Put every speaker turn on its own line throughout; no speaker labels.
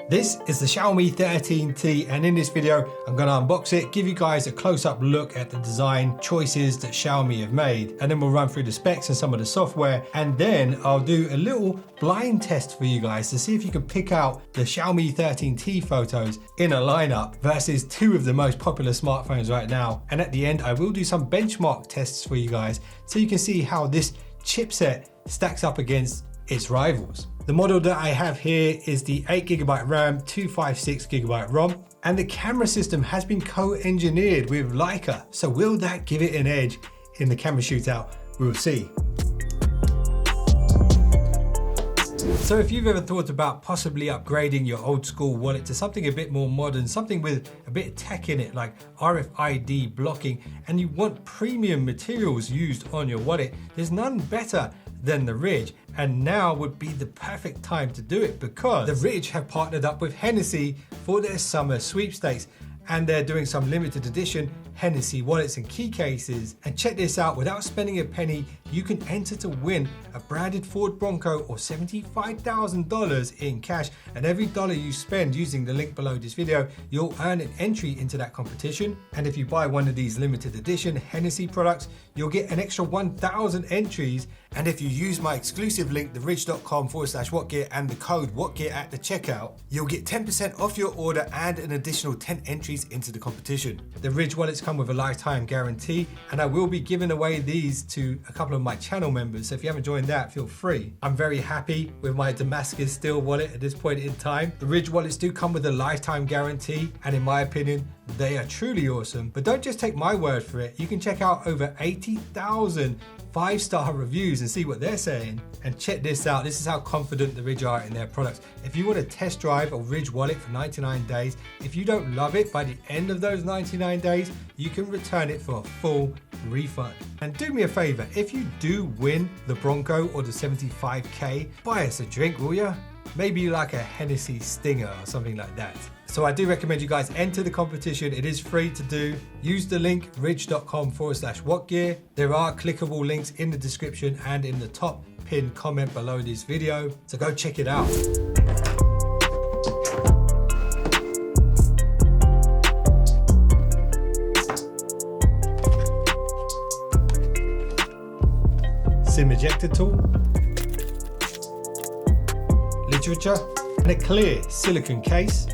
This is the Xiaomi 13T, and in this video I'm going to unbox it, give you guys a close-up look at the design choices that Xiaomi have made, and then we'll run through the specs and some of the software, and then I'll do a little blind test for you guys to see if you can pick out the Xiaomi 13T photos in a lineup versus two of the most popular smartphones right now. And at the end I will do some benchmark tests for you guys so you can see how this chipset stacks up against its rivals. The model that I have here is the 8GB RAM, 256GB ROM, and the camera system has been co-engineered with Leica. So will that give it an edge in the camera shootout? We'll see. So if you've ever thought about possibly upgrading your old school wallet to something a bit more modern, something with a bit of tech in it like RFID blocking, and you want premium materials used on your wallet, there's none better than the Ridge, and now would be the perfect time to do it because the Ridge have partnered up with Hennessy for their summer sweepstakes, and they're doing some limited edition Hennessy wallets and key cases. And check this out, without spending a penny, you can enter to win a branded Ford Bronco or $75,000 in cash. And every dollar you spend using the link below this video, you'll earn an entry into that competition. And if you buy one of these limited edition Hennessy products, you'll get an extra 1,000 entries. And if you use my exclusive link, theridge.com/whatgear, and the code whatgear at the checkout, you'll get 10% off your order and an additional 10 entries into the competition. The Ridge wallets come with a lifetime guarantee, and I will be giving away these to a couple of my channel members. So if you haven't joined that, feel free. I'm very happy with my Damascus Steel wallet at this point in time. The Ridge wallets do come with a lifetime guarantee, and in my opinion, they are truly awesome. But don't just take my word for it. You can check out over 80,000 5-star reviews and see what they're saying. And check this out, this is how confident the Ridge are in their products. If you want to test drive a Ridge wallet for 99 days, if you don't love it by the end of those 99 days, you can return it for a full refund. And do me a favor, if you do win the Bronco or the 75K, buy us a drink, will ya? Maybe like a Hennessy Stinger or something like that. So I do recommend you guys enter the competition. It is free to do. Use the link ridge.com/whatgear. There are clickable links in the description and in the top pinned comment below this video. So go check it out. SIM ejector tool, literature, and a clear silicone case.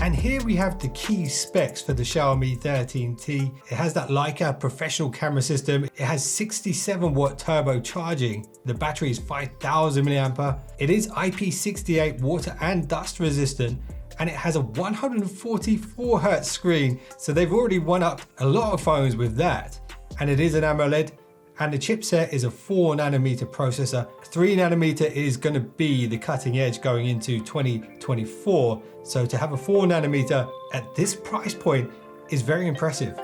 And here we have the key specs for the Xiaomi 13T. It has that Leica professional camera system. It has 67 watt turbo charging. The battery is 5,000 mAh. It is IP68 water and dust resistant, and it has a 144 Hz screen. So they've already won up a lot of phones with that. And it is an AMOLED. And the chipset is a 4nm processor. 3nm is going to be the cutting edge going into 2024. So to have a 4nm at this price point is very impressive.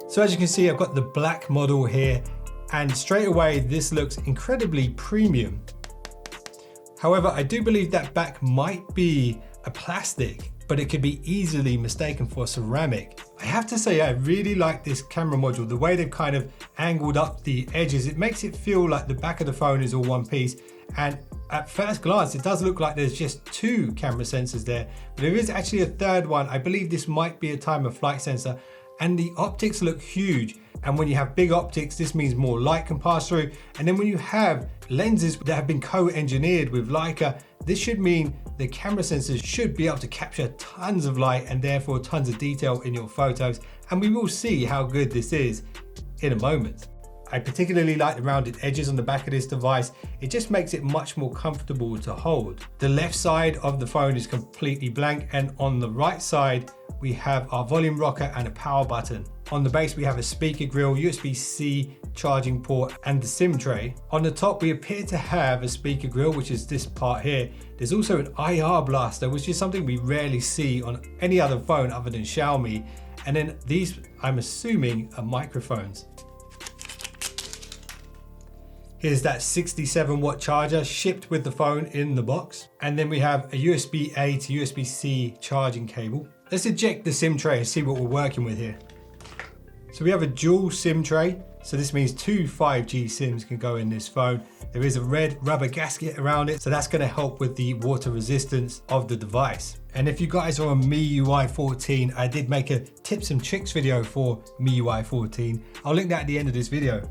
So as you can see, I've got the black model here, and straight away this looks incredibly premium. However, I do believe that back might be a plastic, but it could be easily mistaken for ceramic. I have to say, I really like this camera module. The way they've kind of angled up the edges, it makes it feel like the back of the phone is all one piece. And at first glance, it does look like there's just two camera sensors there, but there is actually a third one. I believe this might be a time of flight sensor, and the optics look huge. And when you have big optics, this means more light can pass through. And then when you have lenses that have been co-engineered with Leica, this should mean the camera sensors should be able to capture tons of light and therefore tons of detail in your photos. And we will see how good this is in a moment. I particularly like the rounded edges on the back of this device. It just makes it much more comfortable to hold. The left side of the phone is completely blank, and on the right side, we have our volume rocker and a power button. On the base, we have a speaker grill, USB-C charging port, and the SIM tray. On the top, we appear to have a speaker grill, which is this part here. There's also an IR blaster, which is something we rarely see on any other phone other than Xiaomi. And then these, I'm assuming, are microphones. Here's that 67 watt charger shipped with the phone in the box. And then we have a USB-A to USB-C charging cable. Let's eject the SIM tray and see what we're working with here. So we have a dual SIM tray. So this means 2 5G SIMs can go in this phone. There is a red rubber gasket around it, so that's going to help with the water resistance of the device. And if you guys are on MIUI 14, I did make a tips and tricks video for MIUI 14. I'll link that at the end of this video.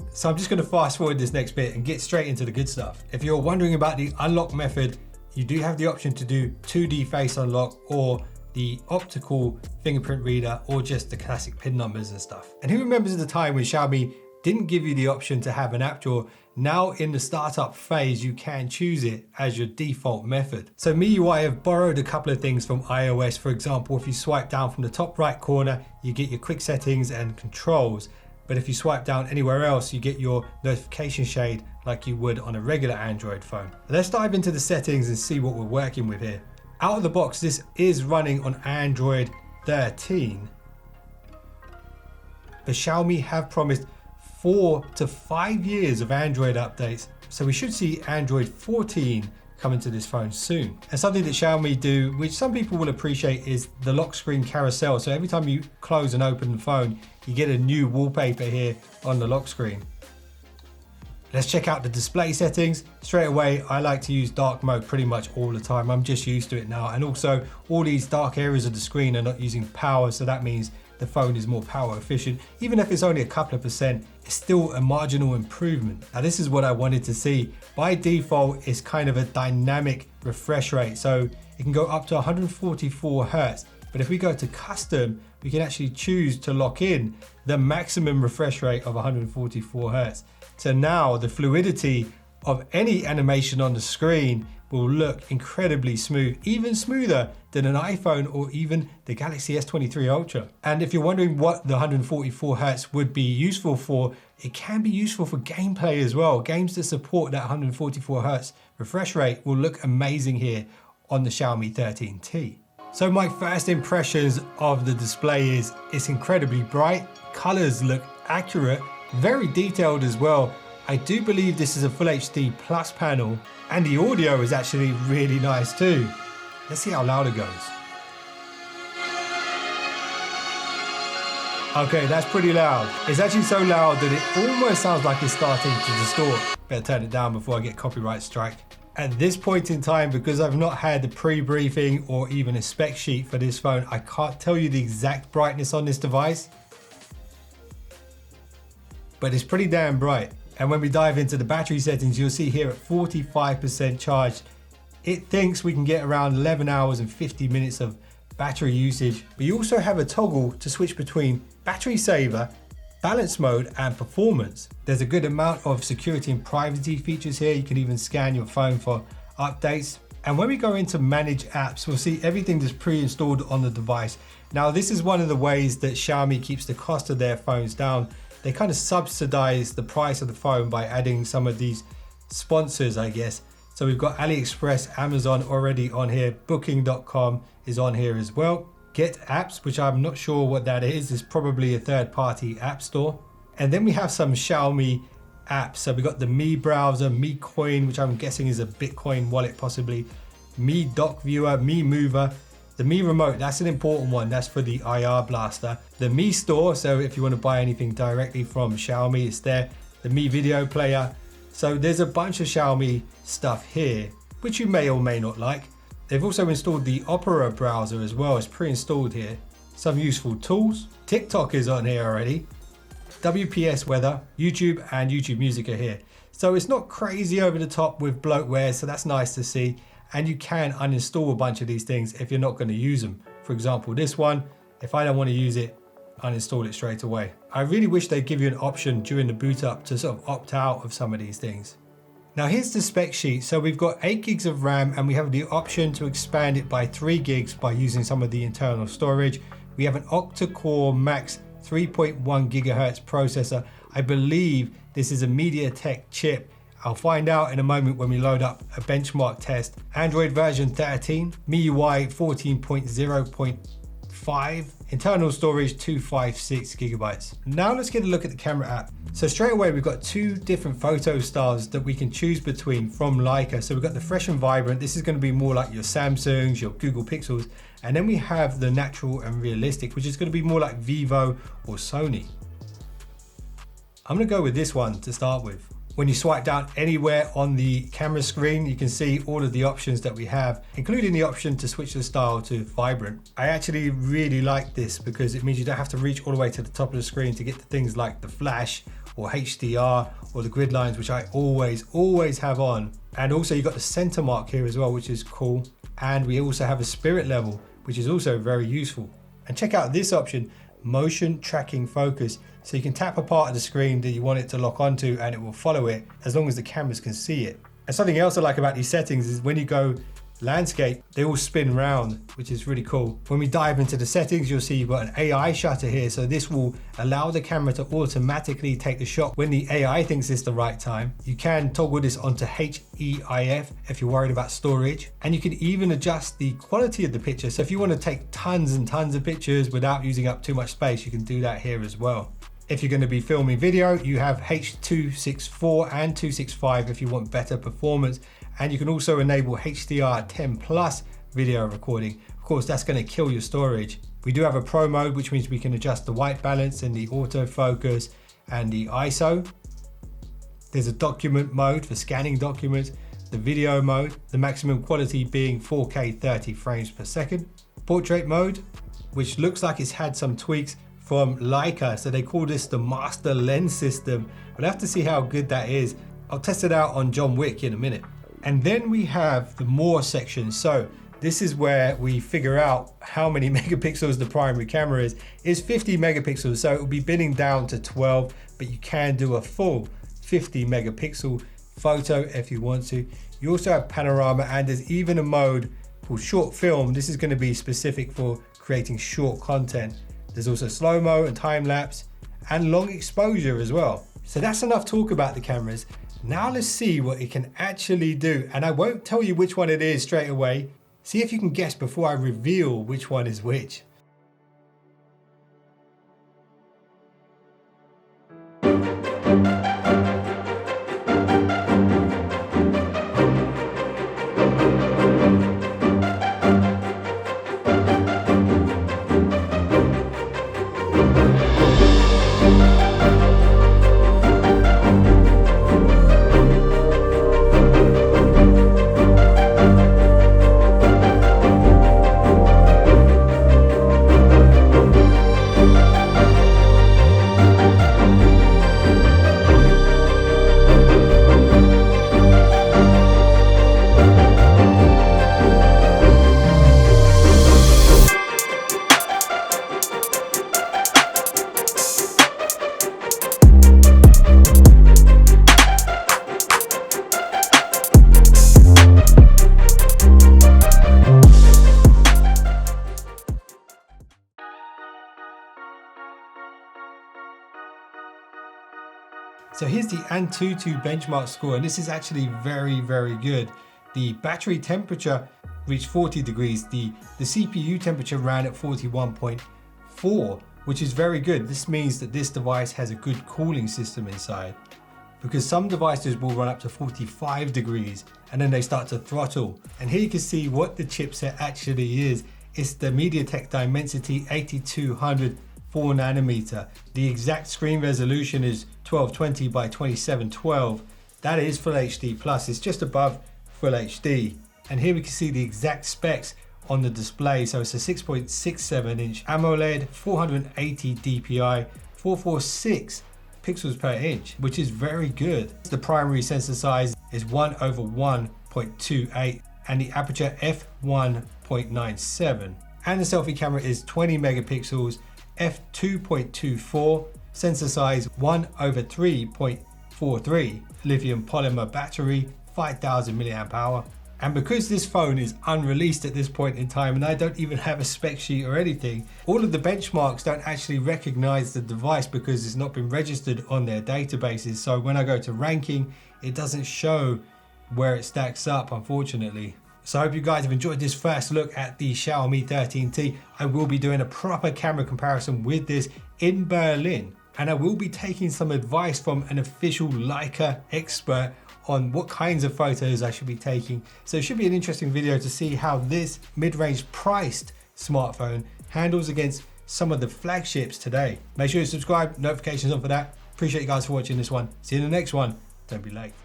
So I'm just going to fast forward this next bit and get straight into the good stuff. If you're wondering about the unlock method, you do have the option to do 2D face unlock or the optical fingerprint reader or just the classic PIN numbers and stuff. And who remembers the time when Xiaomi didn't give you the option to have an app drawer? Now in the startup phase, you can choose it as your default method. So MIUI have borrowed a couple of things from iOS. For example, if you swipe down from the top right corner, you get your quick settings and controls. But if you swipe down anywhere else, you get your notification shade like you would on a regular Android phone. Let's dive into the settings and see what we're working with here. Out of the box, this is running on Android 13. But Xiaomi have promised 4 to 5 years of Android updates. So we should see Android 14 coming to this phone soon. And something that Xiaomi do, which some people will appreciate, is the lock screen carousel. So every time you close and open the phone, you get a new wallpaper here on the lock screen. Let's check out the display settings. Straight away, I like to use dark mode pretty much all the time. I'm just used to it now. And also all these dark areas of the screen are not using power. So that means the phone is more power efficient. Even if it's only a couple of percent, it's still a marginal improvement. Now this is what I wanted to see. By default, it's kind of a dynamic refresh rate. So it can go up to 144 Hertz. But if we go to custom, we can actually choose to lock in the maximum refresh rate of 144 Hertz. So now the fluidity of any animation on the screen will look incredibly smooth, even smoother than an iPhone or even the Galaxy S23 Ultra. And if you're wondering what the 144 Hertz would be useful for, it can be useful for gameplay as well. Games that support that 144 Hertz refresh rate will look amazing here on the Xiaomi 13T. So my first impressions of the display is it's incredibly bright, colors look accurate, very detailed as well. I do believe this is a Full HD Plus panel, and the audio is actually really nice too. Let's see how loud it goes. Okay, that's pretty loud. It's actually so loud that it almost sounds like it's starting to distort. Better turn it down before I get copyright strike. At this point in time, because I've not had the pre-briefing or even a spec sheet for this phone, I can't tell you the exact brightness on this device, but it's pretty damn bright. And when we dive into the battery settings, you'll see here at 45% charged, it thinks we can get around 11 hours and 50 minutes of battery usage. But you also have a toggle to switch between battery saver, balance mode and performance. There's a good amount of security and privacy features here. You can even scan your phone for updates. And when we go into manage apps, we'll see everything that's pre-installed on the device. Now, this is one of the ways that Xiaomi keeps the cost of their phones down. They kind of subsidize the price of the phone by adding some of these sponsors, I guess. So we've got AliExpress, Amazon already on here. Booking.com is on here as well. Get Apps, which I'm not sure what that is probably a third-party app store. And then we have some Xiaomi apps. So we've got the Mi Browser, Mi Coin, which I'm guessing is a Bitcoin wallet possibly, Mi Dock Viewer, Mi Mover, the Mi Remote, that's an important one. That's for the IR blaster. The Mi Store, so if you want to buy anything directly from Xiaomi, it's there. The Mi Video Player. So there's a bunch of Xiaomi stuff here, which you may or may not like. They've also installed the Opera browser as well. It's pre-installed here. Some useful tools. TikTok is on here already. WPS Weather, YouTube and YouTube Music are here. So it's not crazy over the top with bloatware, so that's nice to see. And you can uninstall a bunch of these things if you're not going to use them. For example, this one, if I don't want to use it, uninstall it straight away. I really wish they'd give you an option during the boot up to sort of opt out of some of these things. Now here's the spec sheet. So we've got 8 gigs of RAM and we have the option to expand it by 3 gigs by using some of the internal storage. We have an octa-core max 3.1 gigahertz processor. I believe this is a MediaTek chip. I'll find out in a moment when we load up a benchmark test. Android version 13, MIUI 14.0.5 1.5, internal storage 256 gigabytes. Now let's get a look at the camera app. So straight away, we've got two different photo styles that we can choose between from Leica. So we've got the fresh and vibrant. This is going to be more like your Samsungs, your Google Pixels. And then we have the natural and realistic, which is going to be more like Vivo or Sony. I'm going to go with this one to start with. When you swipe down anywhere on the camera screen, you can see all of the options that we have, including the option to switch the style to vibrant. I actually really like this because it means you don't have to reach all the way to the top of the screen to get to things like the flash or HDR or the grid lines, which I always have on. And also you got the center mark here as well, which is cool. And we also have a spirit level, which is also very useful. And check out this option, motion tracking focus. So you can tap a part of the screen that you want it to lock onto and it will follow it as long as the cameras can see it. And something else I like about these settings is when you go landscape, they all spin round, which is really cool. When we dive into the settings, you'll see you've got an AI shutter here. So this will allow the camera to automatically take the shot when the AI thinks it's the right time. You can toggle this onto HEIF if you're worried about storage. And you can even adjust the quality of the picture. So if you want to take tons and tons of pictures without using up too much space, you can do that here as well. If you're going to be filming video, you have H.264 and 265 if you want better performance. And you can also enable HDR10+ video recording. Of course, that's going to kill your storage. We do have a pro mode, which means we can adjust the white balance and the autofocus and the ISO. There's a document mode for scanning documents, the video mode, the maximum quality being 4K 30 frames per second. Portrait mode, which looks like it's had some tweaks from Leica. So they call this the master lens system. We'll have to see how good that is. I'll test it out on John Wick in a minute. And then we have the more section. So this is where we figure out how many megapixels the primary camera is. It's 50 megapixels, so it will be binning down to 12, but you can do a full 50 megapixel photo if you want to. You also have panorama, and there's even a mode called short film. This is going to be specific for creating short content. There's also slow-mo and time-lapse and long exposure as well. So that's enough talk about the cameras. Now let's see what it can actually do. And I won't tell you which one it is straight away. See if you can guess before I reveal which one is which. So here's the Antutu benchmark score, and this is actually very, very good. The battery temperature reached 40 degrees. The CPU temperature ran at 41.4, which is very good. This means that this device has a good cooling system inside, because some devices will run up to 45 degrees and then they start to throttle. And here you can see what the chipset actually is. It's the MediaTek Dimensity 8200 4nm. The exact screen resolution is 1220 by 2712. That is Full HD Plus. It's just above Full HD. And here we can see the exact specs on the display. So it's a 6.67 inch AMOLED, 480 DPI, 446 pixels per inch, which is very good. The primary sensor size is 1/1.28 and the aperture f1.97. And the selfie camera is 20 megapixels, f2.24, sensor size 1/3.43, lithium polymer battery, 5000 milliamp hour. And because this phone is unreleased at this point in time and I don't even have a spec sheet or anything, all of the benchmarks don't actually recognize the device because it's not been registered on their databases. So when I go to ranking, it doesn't show where it stacks up, unfortunately. So I hope you guys have enjoyed this first look at the Xiaomi 13T. I will be doing a proper camera comparison with this in Berlin. And I will be taking some advice from an official Leica expert on what kinds of photos I should be taking. So it should be an interesting video to see how this mid-range priced smartphone handles against some of the flagships today. Make sure you subscribe, notifications on for that. Appreciate you guys for watching this one. See you in the next one. Don't be late.